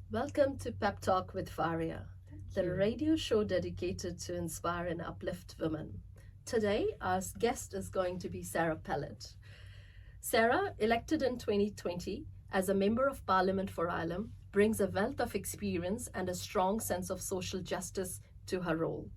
Welcome to Pep Talk with Fariya, the radio show dedicated to inspire and uplift women. Today, our guest is going to be Sarah Pallett. Sarah, elected in 2020 as a Member of Parliament for Ilam, brings a wealth of experience and a strong sense of social justice to her role.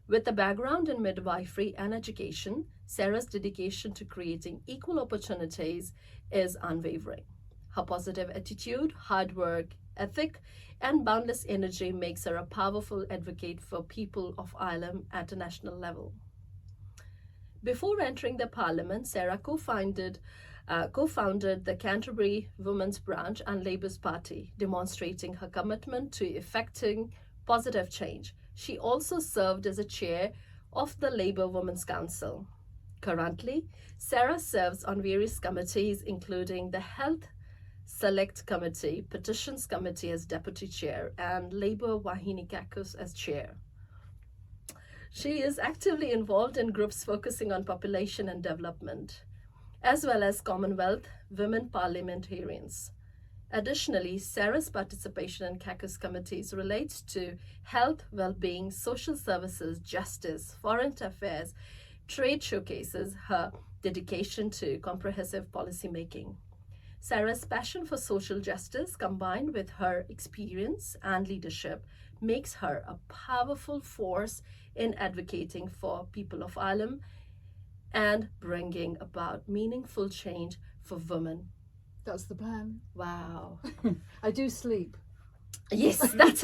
With a background in midwifery and education, Sarah's dedication to creating equal opportunities is unwavering. Her positive attitude, hard work, ethic, and boundless energy makes her a powerful advocate for people of Ireland at a national level. Before entering the parliament, Sarah co-founded the Canterbury Women's Branch and Labour's Party, demonstrating her commitment to effecting positive change. She also served as a chair of the Labour Women's Council. Currently, Sarah serves on various committees, including the Health Select Committee, Petitions Committee as Deputy Chair, and Labour Wahini Caucus as Chair. She is actively involved in groups focusing on population and development, as well as Commonwealth women parliamentarians. Additionally, Sarah's participation in caucus committees relates to health, well-being, social services, justice, foreign affairs, trade showcases her dedication to comprehensive policy making. Sarah's passion for social justice, combined with her experience and leadership, makes her a powerful force in advocating for people of Ireland and bringing about meaningful change for women. That's the plan. Wow. I do sleep. Yes, that's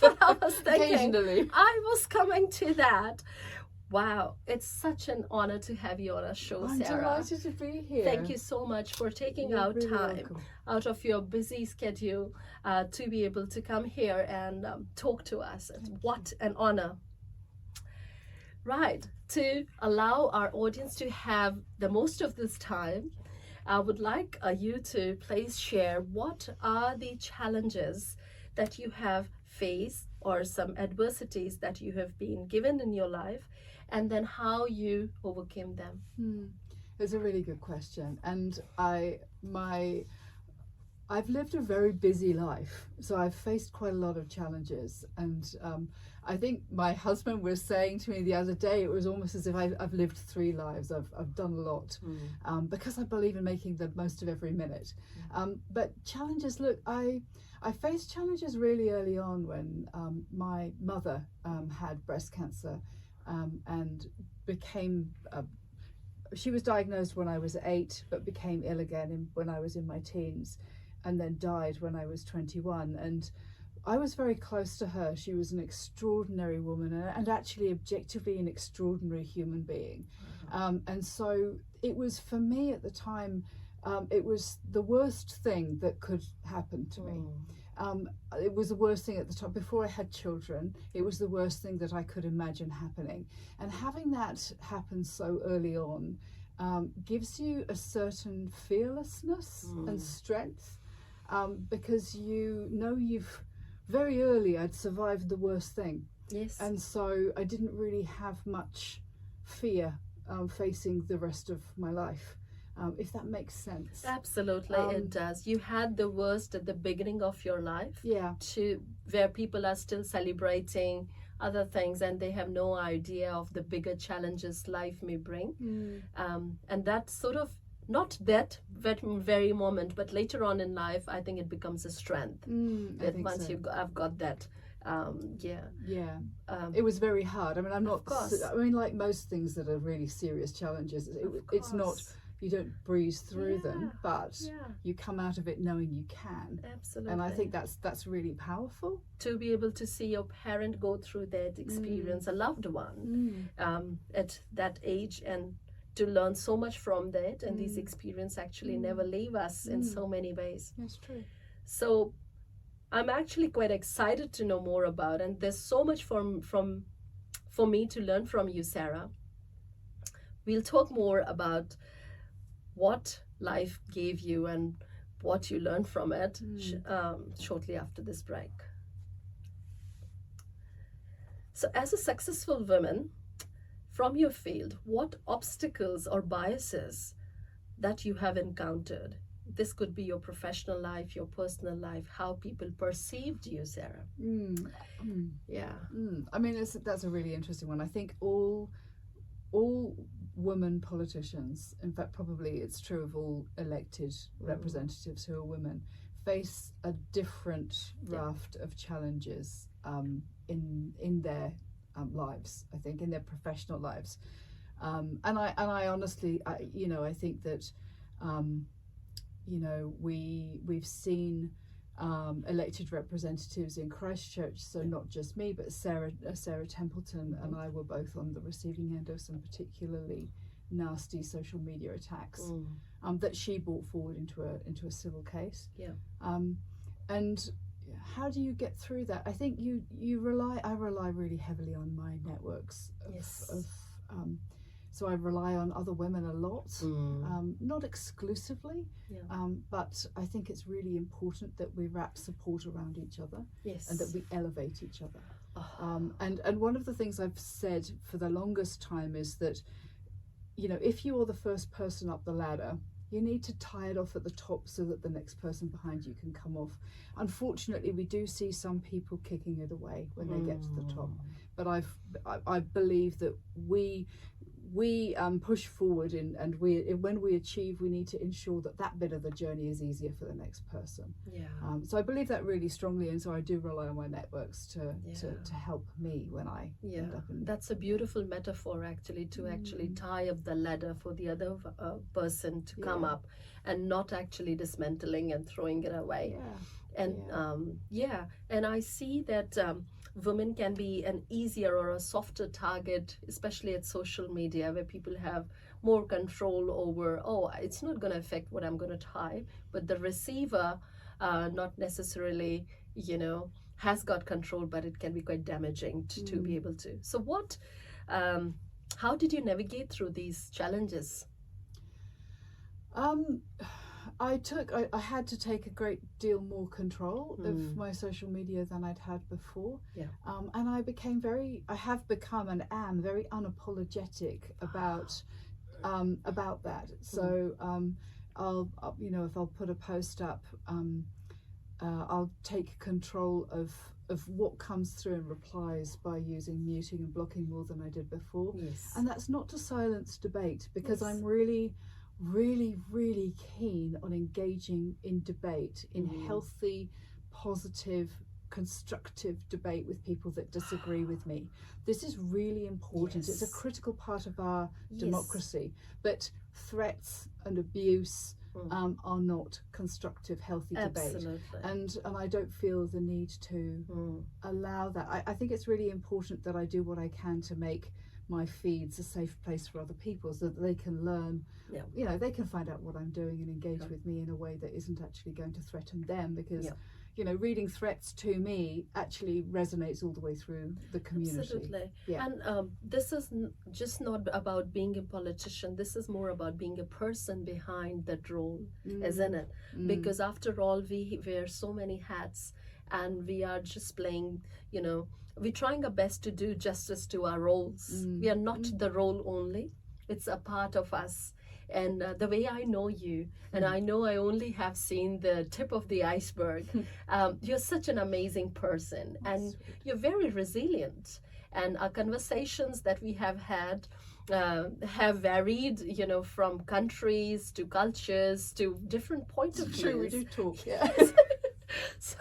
what I was thinking. Occasionally. I was coming to that. Wow, it's such an honor to have you on our show, I'm Sarah. delighted to be here. Thank you so much for taking You're out really time welcome. out of your busy schedule to be able to come here and talk to us. What an honor. Right, to allow our audience to have the most of this time, I would like you to please share what are the challenges that you have faced or some adversities that you have been given in your life, and then how you overcame them. It's a really good question, and I've lived a very busy life, so I've faced quite a lot of challenges. And I think my husband was saying to me the other day, it was almost as if I've lived 3 lives. I've done a lot because I believe in making the most of every minute. But challenges, look, I faced challenges really early on when my mother had breast cancer and became she was diagnosed when I was 8, but became ill again when I was in my teens, and then died when I was 21. And I was very close to her. She was an extraordinary woman and actually objectively an extraordinary human being. And so it was, for me at the time, it was the worst thing that could happen to me. It was the worst thing at the time. Before I had children, it was the worst thing that I could imagine happening. And having that happen so early on gives you a certain fearlessness and strength, because you know very early I'd survived the worst thing. Yes. And so I didn't really have much fear facing the rest of my life. If that makes sense. Absolutely, it does. You had the worst at the beginning of your life, Yeah. to where people are still celebrating other things and they have no idea of the bigger challenges life may bring. And that sort of, not that very moment, but later on in life, I think it becomes a strength. I That think once so. I've got that, yeah. Yeah, it was very hard. I mean, I'm not. Of course. I mean, like most things that are really serious challenges, it's not. You don't breeze through them, but you come out of it knowing you can. Absolutely. And I think that's really powerful. To be able to see your parent go through that experience, a loved one, at that age, and to learn so much from that, and these experiences actually never leave us in so many ways. That's true. So I'm actually quite excited to know more about, and there's so much for me to learn from you, Sarah. We'll talk more about what life gave you and what you learned from it shortly after this break. So as a successful woman from your field, what obstacles or biases that you have encountered this could be your professional life, your personal life, how people perceived you, Sarah. Yeah. I mean, that's a really interesting one. I think all women politicians, in fact probably it's true of all elected representatives who are women, face a different raft of challenges in their lives, I think, in their professional lives. And I honestly, I think that we've seen elected representatives in Christchurch, so not just me, but Sarah Templeton and I were both on the receiving end of some particularly nasty social media attacks that she brought forward into a civil case. And how do you get through that? I think I rely really heavily on my networks so I rely on other women a lot, not exclusively, but I think it's really important that we wrap support around each other and that we elevate each other. And one of the things I've said for the longest time is that, if you are the first person up the ladder, you need to tie it off at the top so that the next person behind you can come off. Unfortunately, we do see some people kicking it away when they get to the top. But I believe that we push forward, and when we achieve, we need to ensure that bit of the journey is easier for the next person. So I believe that really strongly, and so I do rely on my networks to help me when I end up in. That's a beautiful metaphor, actually, to actually tie up the ladder for the other person to come up, and not actually dismantling and throwing it away. And I see that women can be an easier or a softer target, especially at social media, where people have more control over, it's not going to affect what I'm going to type, but the receiver not necessarily, has got control, but it can be quite damaging to be able to. So how did you navigate through these challenges? I had to take a great deal more control of my social media than I'd had before. And I have become and am very unapologetic about that. So if I'll put a post up, I'll take control of what comes through in replies by using muting and blocking more than I did before. And that's not to silence debate, because I'm really keen on engaging in debate, in healthy, positive, constructive debate with people that disagree with me. This is really important. It's a critical part of our democracy. But threats and abuse are not constructive, healthy debate. And I don't feel the need to allow that. I think it's really important that I do what I can to make my feeds a safe place for other people, so that they can learn, they can find out what I'm doing and engage with me in a way that isn't actually going to threaten them, because reading threats to me actually resonates all the way through the community. Absolutely. And this is just not about being a politician. This is more about being a person behind that role, isn't it? Because after all, we wear so many hats, and we are just playing, we're trying our best to do justice to our roles. We are not the role only. It's a part of us. And the way I know you, and I know I only have seen the tip of the iceberg, you're such an amazing person, and you're very resilient. And our conversations that we have had have varied, from countries to cultures to different points of view. True, we do talk, So,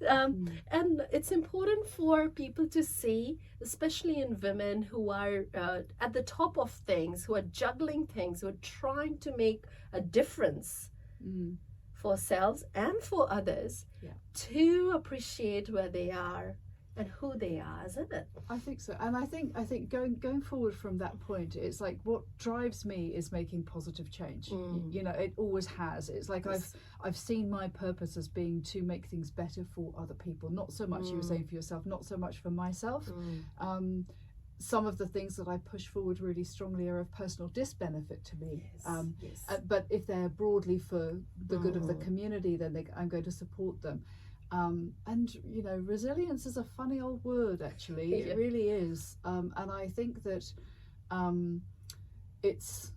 and it's important for people to see, especially in women who are at the top of things, who are juggling things, who are trying to make a difference for ourselves and for others, to appreciate where they are and who they are, isn't it? I think so. And I think going forward from that point, it's like what drives me is making positive change. It always has. It's like I've seen my purpose as being to make things better for other people, not so much you were saying for yourself, not so much for myself. Some of the things that I push forward really strongly are of personal disbenefit to me. But if they're broadly for the good of the community, then I'm going to support them. And resilience is a funny old word, actually. It really is. And I think that it's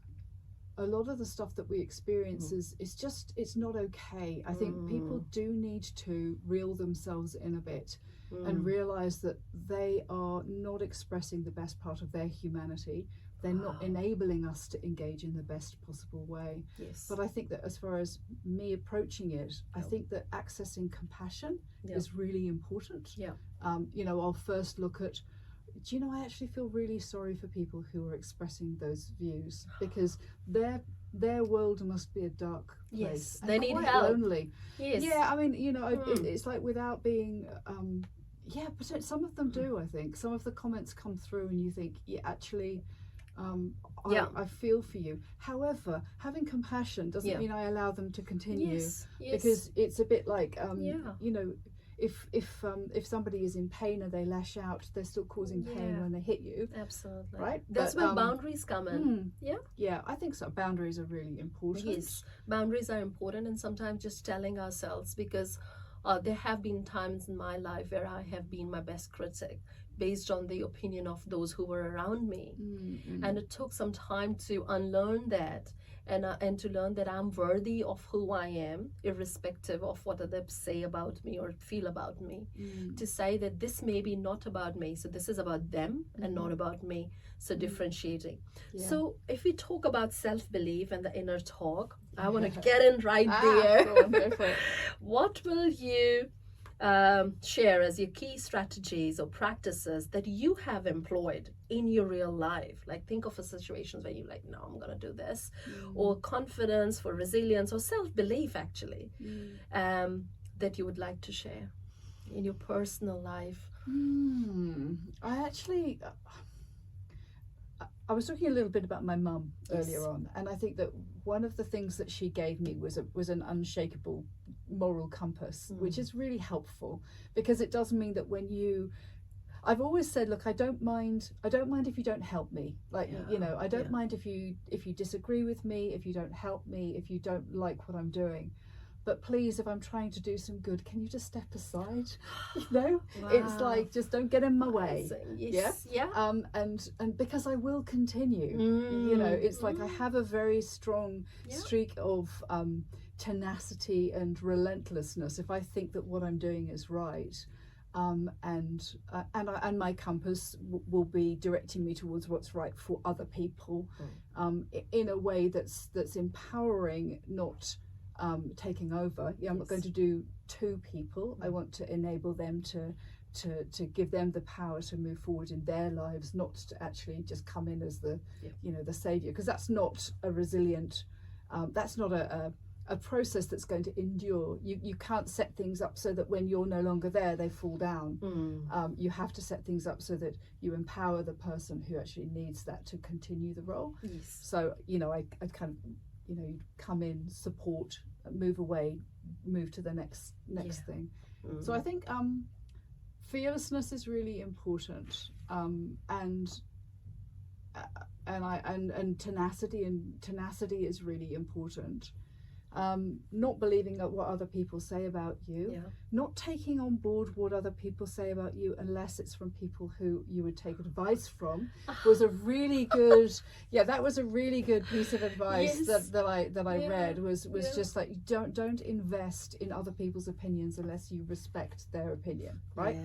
a lot of the stuff that we experience is just, it's not okay. I think people do need to reel themselves in a bit and realize that they are not expressing the best part of their humanity. They're not enabling us to engage in the best possible way. Yes. But I think that as far as me approaching it, I think that accessing compassion is really important. Yeah. You know, I'll first look at, do you know, I actually feel really sorry for people who are expressing those views, because their world must be a dark place. Yes, they need quite help. Lonely. Yes. Yeah, I mean, you know, it's like without being, yeah, but some of them do, I think. Some of the comments come through and you think, yeah, actually, I feel for you. However, having compassion doesn't mean I allow them to continue. Yes. Because it's a bit like, you know, if somebody is in pain and they lash out, they're still causing pain when they hit you. Absolutely. Right? That's where boundaries come in. Yeah, I think so. Boundaries are really important. Yes, boundaries are important, and sometimes just telling ourselves, because there have been times in my life where I have been my best critic based on the opinion of those who were around me. And it took some time to unlearn that, and to learn that I'm worthy of who I am, irrespective of what others say about me or feel about me. To say that this may be not about me, so this is about them and not about me. So differentiating. So if we talk about self-belief and the inner talk, I want to get in right there. Go on, go for it. What will you share as your key strategies or practices that you have employed in your real life? Like, think of a situations where you're like, no, I'm gonna do this, or confidence, for resilience, or self-belief actually, that you would like to share in your personal life. I was talking a little bit about my mum earlier on, and I think that one of the things that she gave me was an unshakable moral compass, which is really helpful, because it does mean that when you, I've always said, look, I don't mind if you don't help me. Like, you know, I don't mind if you disagree with me, if you don't help me, if you don't like what I'm doing. But please, if I'm trying to do some good, can you just step aside? You know, it's like, just don't get in my way. And because I will continue. You know, it's like I have a very strong streak of tenacity and relentlessness. If I think that what I'm doing is right, and my compass will be directing me towards what's right for other people, in a way that's empowering, not taking over. I'm not going to do to people. I want to enable them to give them the power to move forward in their lives, not to actually just come in as the you know, the savior, because that's not a resilient, that's not a process that's going to endure. You can't set things up so that when you're no longer there, they fall down. You have to set things up so that you empower the person who actually needs that to continue the role. So, you know, I kind of, you know, come in, support, move away, move to the next thing. So I think fearlessness is really important, and tenacity is really important. Not believing at what other people say about you, not taking on board what other people say about you unless it's from people who you would take advice from, was a really good that was a really good piece of advice that I read, was just like, don't invest in other people's opinions unless you respect their opinion, right?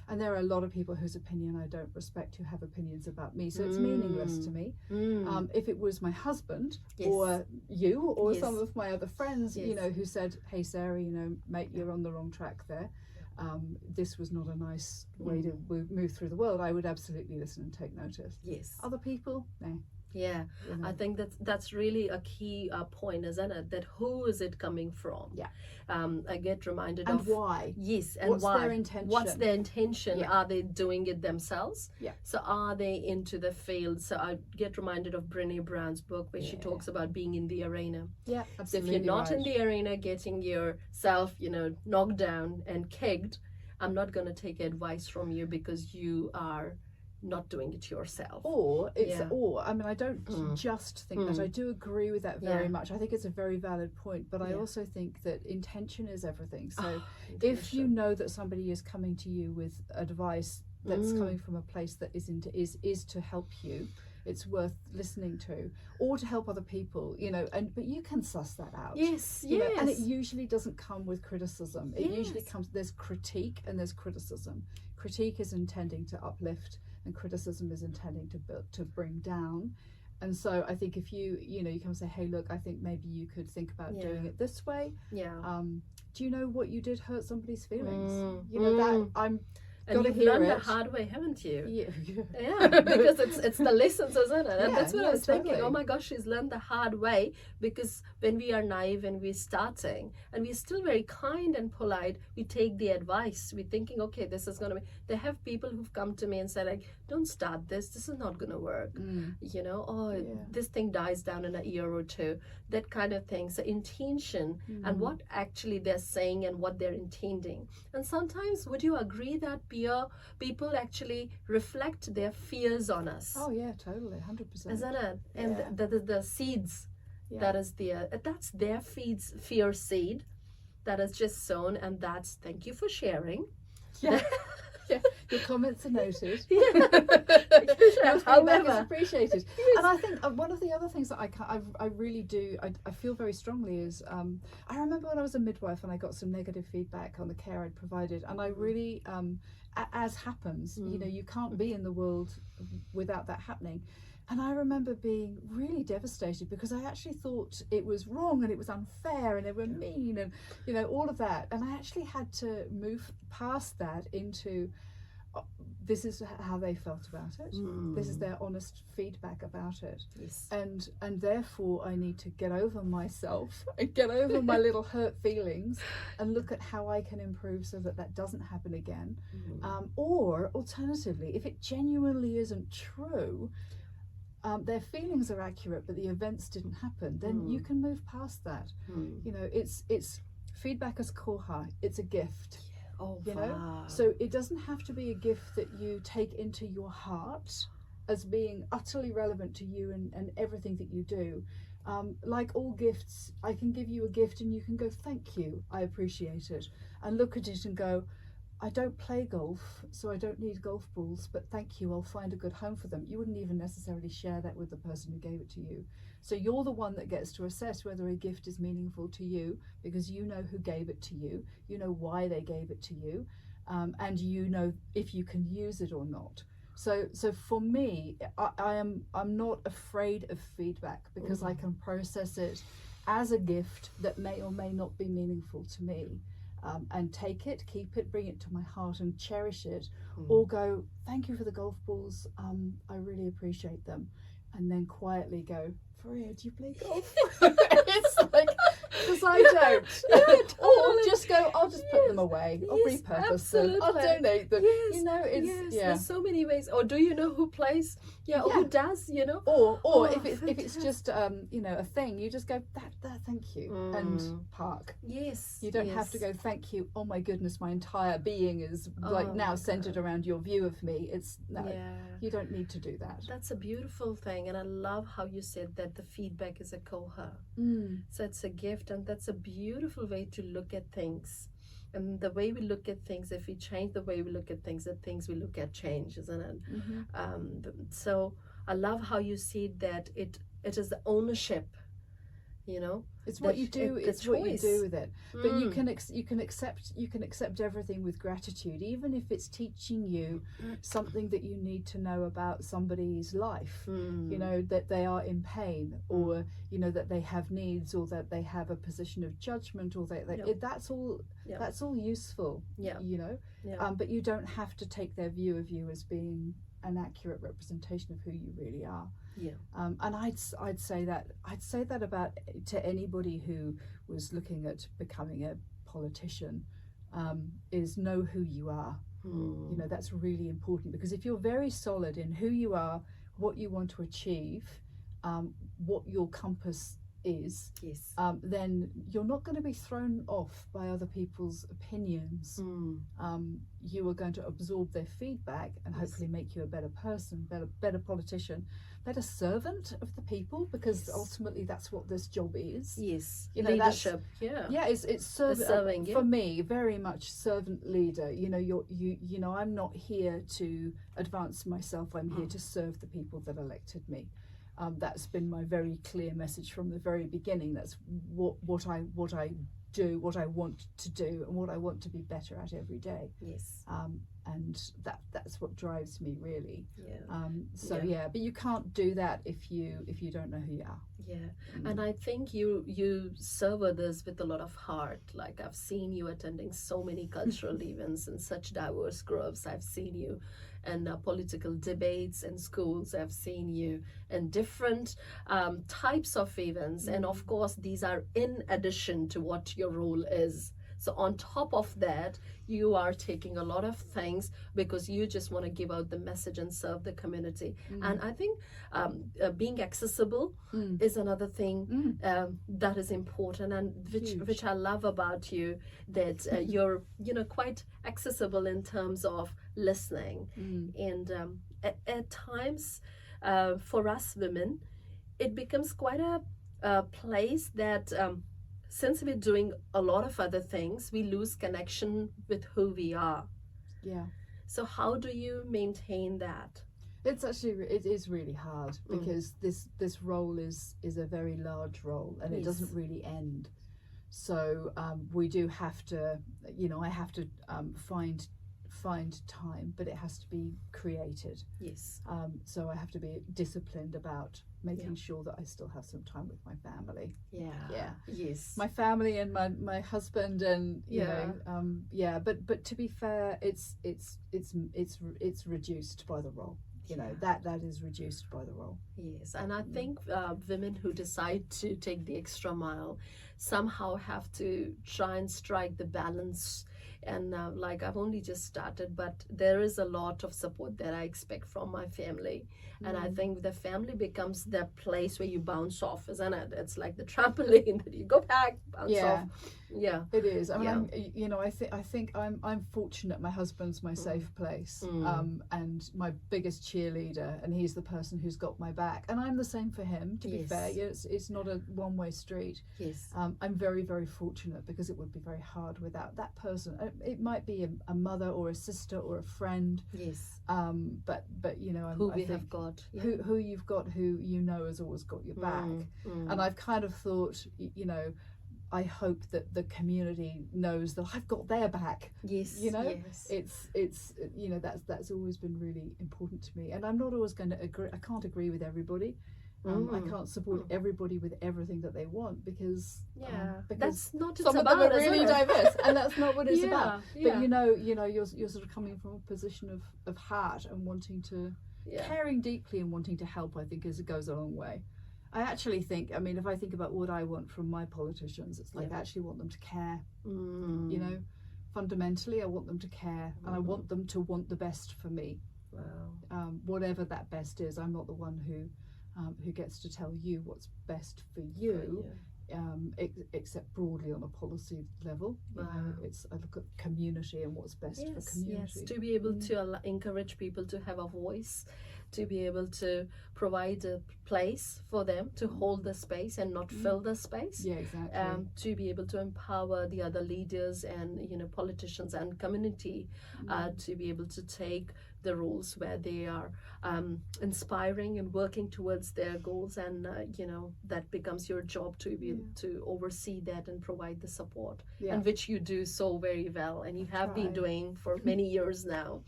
And there are a lot of people whose opinion I don't respect, who have opinions about me, so it's meaningless to me. If it was my husband or you or some of my other friends, you know, who said, hey Sarah, you know, mate, you're on the wrong track there, this was not a nice way to move through the world, I would absolutely listen and take notice. Other people, nah. You know. I think that's really a key point, isn't it? That who is it coming from? I get reminded and of why. And what's why? Their intention? What's their intention? Are they doing it themselves? So are they into the field? So I get reminded of Brené Brown's book, where she talks about being in the arena. Absolutely. So if you're not in the arena, getting yourself, you know, knocked down and kicked, I'm not going to take advice from you because you are not doing it yourself. Or I mean, I don't just think that. I do agree with that very much. I think it's a very valid point, but I also think that intention is everything. So if you know that somebody is coming to you with advice that's coming from a place that is to help you, it's worth listening to, or to help other people, you know, but you can suss that out. Yes, you know, yes. and it usually doesn't come with criticism. It usually Yes. comes, there's critique and there's criticism. Critique is intending to uplift, and criticism is intending to bring down. And so I think if you come and say, hey, look, I think maybe you could think about doing it this way. Yeah. Do you know what you did hurt somebody's feelings? Mm. You know, that I'm And gotta you've hear learned it. the hard way, haven't you? Yeah. Yeah, because it's the lessons, isn't it? And Yeah, that's what I was thinking. totally. Oh my gosh, she's learned the hard way, because when we are naive and we're starting and we're still very kind and polite, we take the advice. We're thinking, okay, this is gonna be. They have people who've come to me and said, like, don't start this. This is not gonna work. You know, this thing dies down in a year or two. That kind of thing. So intention and what actually they're saying and what they're intending. And sometimes, would you agree that people actually reflect their fears on us? Oh yeah, totally, 100%. Isn't it? And the seeds, that's their fear seed that is just sown, and that's, thank you for sharing. Yeah. Yeah, your comments are noted. Yeah. Your feedback is However, appreciated. And I think one of the other things that I really do, I feel very strongly is, I remember when I was a midwife and I got some negative feedback on the care I'd provided, and I really, as happens, you know, you can't be in the world without that happening. And I remember being really devastated because I actually thought it was wrong and it was unfair and they were mean and, you know, all of that. And I actually had to move past that into, this is how they felt about it. This is their honest feedback about it. Yes. And therefore I need to get over myself and get over my little hurt feelings and look at how I can improve so that that doesn't happen again. Or alternatively, if it genuinely isn't true, their feelings are accurate, but the events didn't happen, then you can move past that. You know, it's feedback as koha. It's a gift. Oh, you wow. know, so it doesn't have to be a gift that you take into your heart as being utterly relevant to you and everything that you do. Like all gifts, I can give you a gift and you can go, thank you, I appreciate it, and look at it and go, I don't play golf, so I don't need golf balls, but thank you, I'll find a good home for them. You wouldn't even necessarily share that with the person who gave it to you. So you're the one that gets to assess whether a gift is meaningful to you, because you know who gave it to you, you know why they gave it to you, and you know if you can use it or not. So for me, I'm not afraid of feedback, because I can process it as a gift that may or may not be meaningful to me. And take it, keep it, bring it to my heart and cherish it, or go, thank you for the golf balls, I really appreciate them, and then quietly go, Fariya, do you play golf? It's like, because I don't. Or just go, I'll just put them away, I'll repurpose them, I'll donate them. Yes, you know, it's there's so many ways. Or do you know who plays? Or who does? You know. Or if it's just you know, a thing, you just go, that thank you, and park. Yes. You don't have to go, thank you, oh my goodness, my entire being is like now centered around your view of me. It's you don't need to do that. That's a beautiful thing, and I love how you said that the feedback is a koha. So it's a gift, and that's a beautiful way to look at things. And the way we look at things, if we change the way we look at things, the things we look at change, isn't it? So I love how you see that it is the ownership, you know. It's what you do. It's what you do with it. But you can accept everything with gratitude, even if it's teaching you something that you need to know about somebody's life. You know, that they are in pain, or you know that they have needs, or that they have a position of judgment, or that's all useful. You know, but you don't have to take their view of you as being an accurate representation of who you really are. And I'd say that about to anybody who was looking at becoming a politician, is know who you are. You know, that's really important, because if you're very solid in who you are, what you want to achieve, what your compass is, Yes. then you're not going to be thrown off by other people's opinions. You are going to absorb their feedback and hopefully make you a better person, better politician, better servant of the people, because ultimately that's what this job is. Yes. You know, Leadership. Yeah. Yeah, it's serving, for me, very much servant leader. You know, you know, I'm not here to advance myself. I'm here to serve the people that elected me. That's been my very clear message from the very beginning. That's what I do, what I want to do, and what I want to be better at every day. Yes. And that's what drives me, really. Yeah. But you can't do that if you don't know who you are. Yeah. And I think you serve others with a lot of heart. Like, I've seen you attending so many cultural events in such diverse groups. I've seen you in political debates in schools. I've seen you in different types of events. And of course, these are in addition to what your role is. So on top of that, you are taking a lot of things because you just want to give out the message and serve the community. And I think being accessible is another thing that is important, and which I love about you, that you're quite accessible in terms of listening. And at times, for us women, it becomes quite a place that since we're doing a lot of other things, we lose connection with who we are. Yeah. So how do you maintain that? It is really hard, because this role is a very large role, and it doesn't really end. So we do have to, I have to find time, but it has to be created. Yes. So I have to be disciplined about making sure that I still have some time with my family. Yeah. Yes. My family and my husband, and but to be fair, it's reduced by the role. That is reduced by the role. Yes, and I think women who decide to take the extra mile somehow have to try and strike the balance. And like, I've only just started, but there is a lot of support that I expect from my family. And I think the family becomes the place where you bounce off, isn't it? It's like the trampoline that you go back, bounce off. Yeah, it is. I mean, I think I'm fortunate. My husband's my safe place, and my biggest cheerleader, and he's the person who's got my back. And I'm the same for him. To be fair, it's not a one-way street. Yes. I'm very, very fortunate, because it would be very hard without that person. It might be a mother or a sister or a friend. Yes. But who we have got. Who you've got, who has always got your back. And I've kind of thought, I hope that the community knows that I've got their back. Yes. It's that's always been really important to me. And I'm not always going to agree. I can't agree with everybody. I can't support everybody with everything that they want, because that's not some of them are really diverse, and that's not what it's about. Yeah. But you're sort of coming from a position of heart and wanting to caring deeply and wanting to help. I think it goes a long way. I actually think, if I think about what I want from my politicians, it's like I actually want them to care. Fundamentally, I want them to care, and I want them to want the best for me. Wow. Whatever that best is. I'm not the one who gets to tell you what's best for you, except broadly on a policy level. I look at community and what's best for community. Yes, to be able to encourage people to have a voice, to be able to provide a place for them to hold the space and not fill the space. Yeah, exactly. To be able to empower the other leaders and politicians and community to be able to take the roles where they are inspiring and working towards their goals, and that becomes your job to be able to oversee that and provide the support, and which you do so very well, and you have been doing for many years now.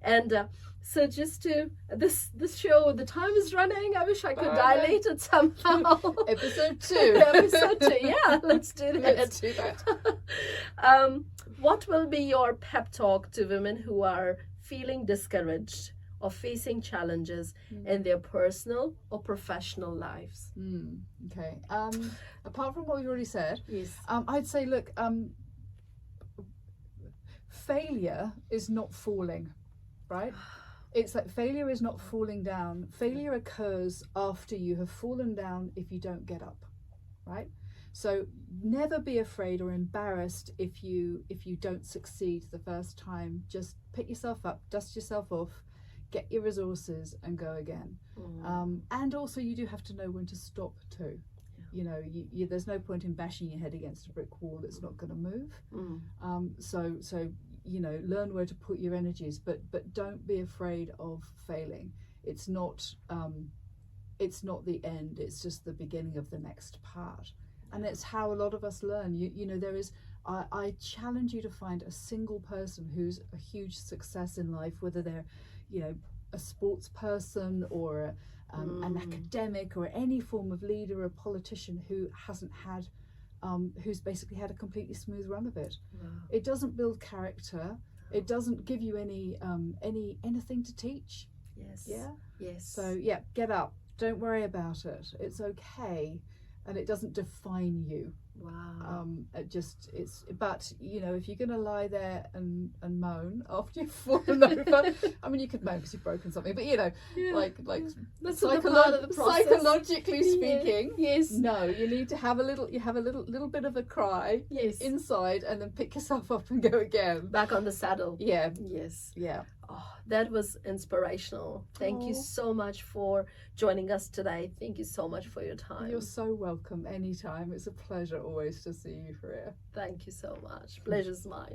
And so just to this show, the time is running. I wish I could dilate it somehow. Episode 2. Episode 2. Yeah, let's do that. Let's do that. What will be your pep talk to women who are feeling discouraged or facing challenges in their personal or professional lives? Okay. Apart from what we've already said, I'd say, look, failure is not falling, right? It's like failure is not falling down. Failure occurs after you have fallen down if you don't get up. right? So never be afraid or embarrassed if you don't succeed the first time. Just pick yourself up, dust yourself off, get your resources, and go again. And also, you do have to know when to stop too. You know, there's no point in bashing your head against a brick wall. It's not going to move. So you know, learn where to put your energies, but don't be afraid of failing. It's not the end. It's just the beginning of the next part. And it's how a lot of us learn. You know, there is. I challenge you to find a single person who's a huge success in life, whether they're, you know, a sports person or an academic or any form of leader or a politician who hasn't had, who's basically had a completely smooth run of it. It doesn't build character. It doesn't give you anything to teach. Yes. Yeah. Yes. So yeah, get up. Don't worry about it. It's okay, and it doesn't define you. Wow. But you know, if you're going to lie there and moan after you've fallen over, I mean, you could moan because you've broken something, but you know, like that's part of the process. Psychologically speaking, yes. No, you need to have a little bit of a cry, yes, inside, and then pick yourself up and go again. Back on the saddle. Yeah. Yes. Yeah. Oh, that was inspirational. Thank you so much for joining us today. Thank you so much for your time. You're so welcome anytime. It's a pleasure always to see you, Fariya. Thank you so much. Pleasure's mine.